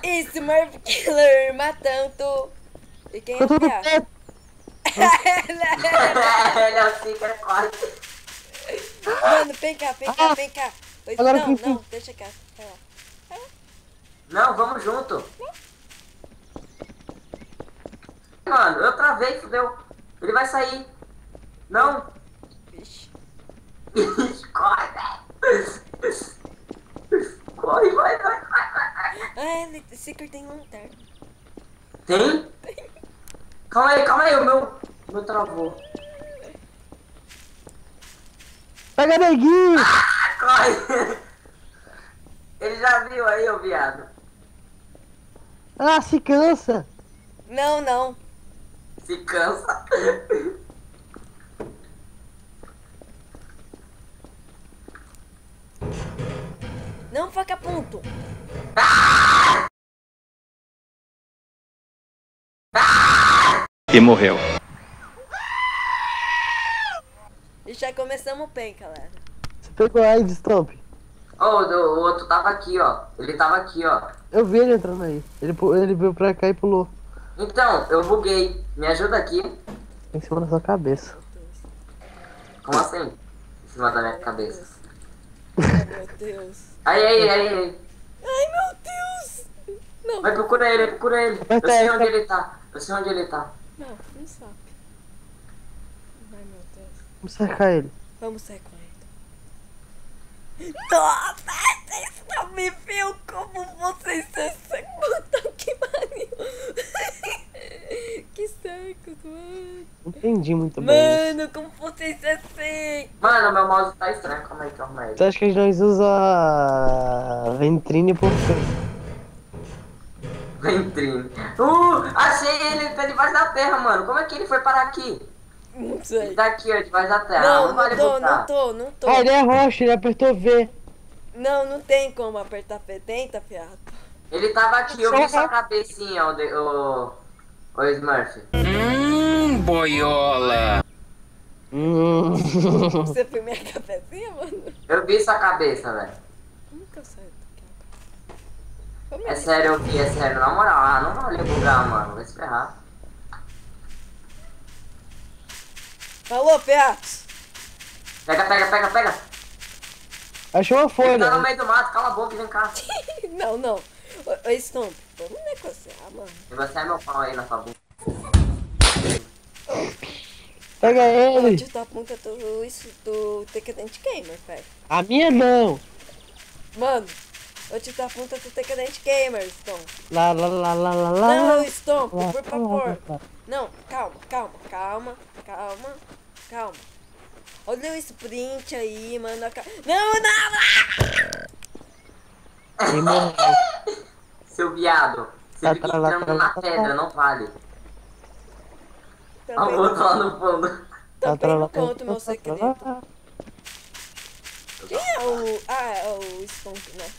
Smurf Killer matando. E quem é o Piá? Ele é o Seeker quase. Mano, vem cá, vem cá, vem cá. Agora Não, que- não, deixa cá. Vai lá. Não, vamos junto. Mano, eu travei, fudeu. Ele vai sair. Não. Vixe. Corre, velho. Corre, vai. Ah, Seeker tem lanterna. Tem? Calma aí, o meu travou. Pega neguinho! Corre. Ele já viu aí, ô viado. Ah, se cansa! Não, não. Se cansa. Não, faca ponto. E morreu. E já começamos bem, galera. Você pegou a AIDS, Stomp? O outro tava aqui, ó. Ele tava aqui, ó. Eu vi ele entrando aí. Ele veio pra cá e pulou. Então, eu buguei. Me ajuda aqui. Em cima da sua cabeça. Como assim? Em cima da minha cabeça. Ai, meu Deus. Aí. Ai, meu Deus. Não, Vai, procura ele. Eu sei onde ele tá. não sabe. Ai, meu Deus. Vamos cercar ele. Vamos sair com ele. Nossa, vocês não me viram como vocês se puta que pariu. Que saco, mano. Não entendi muito bem. Mano, como vocês se assim. Mano, meu mouse tá estranho. Calma aí, calma aí. Você acha que nós usa Ventrine por quê? Ventrine. Achei ele, tá debaixo da terra, mano. Como é que ele foi parar aqui? Não Ele sei. tá aqui, ó, debaixo da terra. Não, vale não botar. tô. Ah, ele é roxo, ele apertou V. Não tem como apertar P. Tenta, fiado. Ele tava aqui, eu vi sua cabecinha, o Smurf. Boiola. Você foi minha cabecinha, mano? Eu vi sua cabeça, velho. Nunca sai daqui. É sério, eu vi, é sério. Na moral, não vale bugar, mano. Vai se ferrar. Falou, fiados. Pega. Achou uma Ele folha. tá no meio do mato, cala a boca e vem cá. Não. Ô, Stomp, vamos negociar, mano. E você é meu pau aí na sua bunda. Pega ele. Onde tu aponta tu Decadente Gamer, velho. A minha não. Mano, onde tu aponta tu Decadente Gamer, Stomp. Lá. Não, Stomp, Lá, por lá, favor. lá. Não, calma. Olha o sprint aí, mano. Não! Ele morreu. Seu viado. Você Tá, fica tá, lá, entrando tá, na lá, pedra, tá. não vale. Também, A outra lá no fundo. também não conto meu segredo. Quem é o... Ah, é o Stomp, né?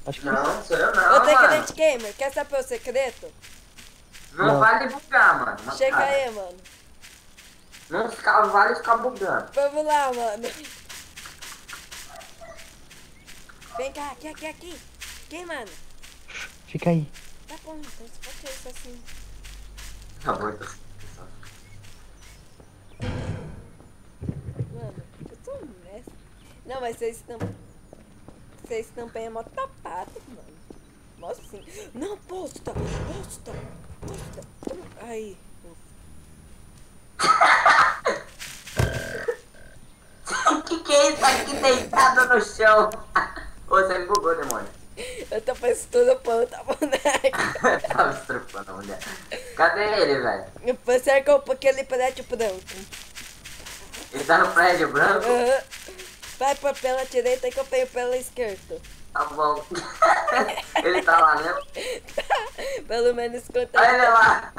Acho que Não, sou eu Ô, não, mano. Decadente Gamer, quer saber o secreto? Não vale bugar, mano. Mas, Chega cara, aí, mano. Não vale ficar bugando. Vamos lá, mano. Vem cá, aqui. Quem, mano? fica aí. Tá bom, então você pode ser isso assim. Tá bom, então. Mano, eu sou um mestre. Não, mas vocês também é mó tapado, mano. Mó sim. Não, posta. Aí. Que é isso aqui deitado no chão? Ô, você me bugou, demônio. Eu tô pensando ponta, boneca. Tava estrupando a mulher. Cadê ele, velho? Você cercou aquele prédio branco. Ele tá no prédio branco? Aham. Vai pela direita que eu venho pela esquerda. Tá bom. Ele tá lá, né? Pelo menos conta. Olha ele lá.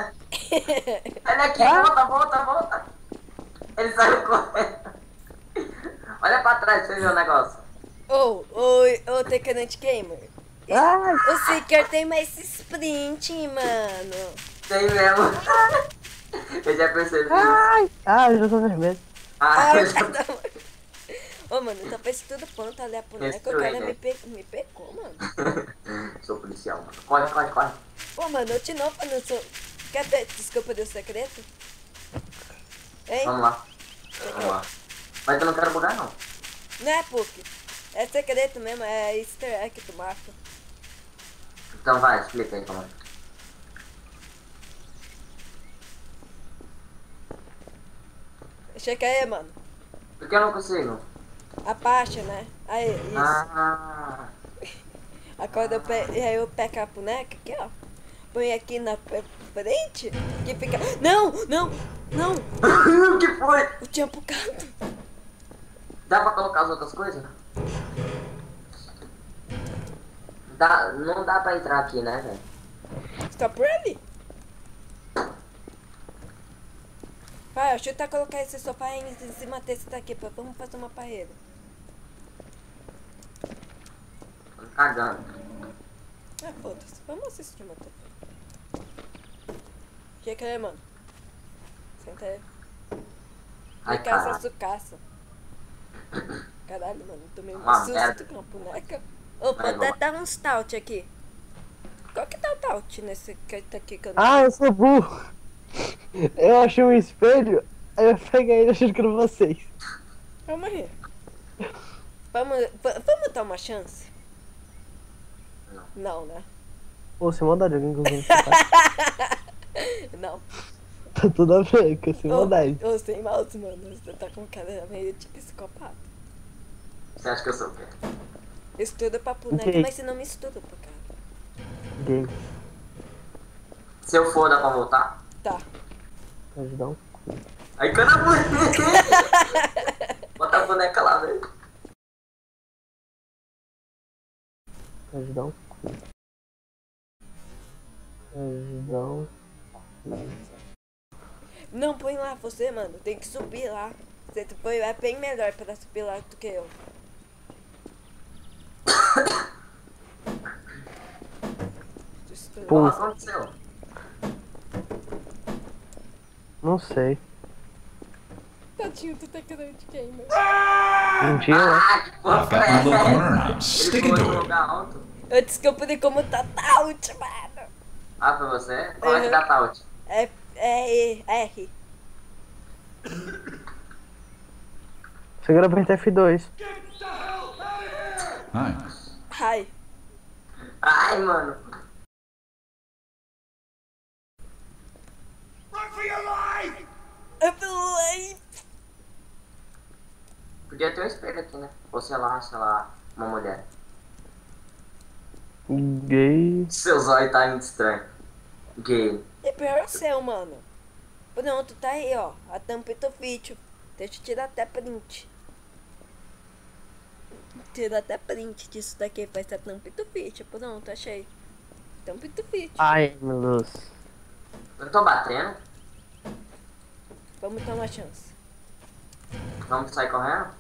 Olha aqui, volta. Ele saiu correndo. Olha pra trás pra você ver o negócio. Ô, Decadente Gamer. Ai. O Seeker tem mais sprint, mano. Tem mesmo. Eu já percebi. Ai. Ah, eu já tô vermelho. Eu já... Ô, mano, tá parecendo tudo pronto ali a boneca. O Destruí, cara né? me pegou, mano. Sou policial. policial, mano. Corre, corre, corre. Pô, mano, eu te não falando seu... Quer ter desculpa do secreto? Hein? Vamos lá. Vamos lá. Mas eu não quero bugar, não. Não é, Puck. É secreto mesmo, é easter egg do mapa. Então vai, explica aí como é. Checa aí, mano. Por que eu não consigo? Abaixa, né? Aí, isso. Ah, Agora aí eu pego a boneca aqui, ó. Põe aqui na frente. Que fica... Não, não, não. o que foi? Eu tinha bugado. Dá pra colocar as outras coisas? Dá, não dá pra entrar aqui, né, velho? Stop really? Vai, deixa eu tentar colocar esse sofá em cima desse daqui. Vamos fazer uma parede. Tô me cagando. Ah, foda-se. Vamos assistir uma TV. Chega aí, mano. Senta aí. Ai, Fica essa caralho. sucaça. Caralho, mano. Tomei um Uma merda. susto com a boneca. Ô, Vai, pode vamos. dar uns taut aqui. Qual que tá o taut nesse que tá aqui que eu não... Ah, eu sou burro. Eu achei um espelho, aí eu peguei ele achando que era vocês. Calma aí. Vamos dar uma chance? Não, né? Pô, sem maldade, alguém com quem Não. tá toda branca, sem maldade. Ô, sem mouse, mano. Você tá com cara meio de psicopata. Você acha que eu sou o quê? Estuda pra boneca, Ok. mas você não me estuda pra cara. Gay. Se eu for, dá pra voltar? Tá. Ajudar um. Aí cana a boneca. Bota a boneca lá, velho. Ajudar um. Ajudar um. Não, põe lá você, mano. Tem que subir lá. Você põe, é bem melhor pra subir lá do que eu. Pô. O que aconteceu? Não sei. Tadinho, tu tá querendo de quem, mano? Mentira, né? Ah, que porra I've got my little foi corner now. essa? Stick Ele it foi to no it. lugar alto. Eu desculpa como tá taut, mano. Ah, foi você? Como é que dá taut? É R. Segura apertar F2. Nice. Ai. Ai, mano. Eu falei. Podia ter um espelho aqui, né? Ou sei lá, uma mulher. Gay. Seu zóio tá indo estranho. Gay. E pior é o seu, mano. Pronto, tá aí, ó. A tampa do vídeo. Deixa eu tirar até print. Tira até print disso daqui. Vai ser a tampa do vídeo. Pronto, achei. Tampa do vídeo. Ai, meu Deus. Eu tô batendo? Vamos dar uma chance. Vamos sair correndo?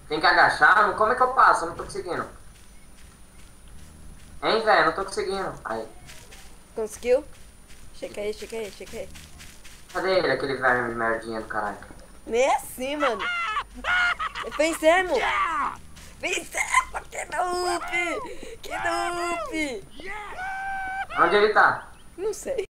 Tem que agachar? Como é que eu passo? Eu não tô conseguindo. Hein, velho? Não tô conseguindo. Aí. Conseguiu? Checa aí, checa aí, checa aí. Cadê ele, aquele verme de merdinha do caralho? Nem assim, mano. Vencemos! Vencemos! Que noob! Que noob! Onde ele tá? Não sei.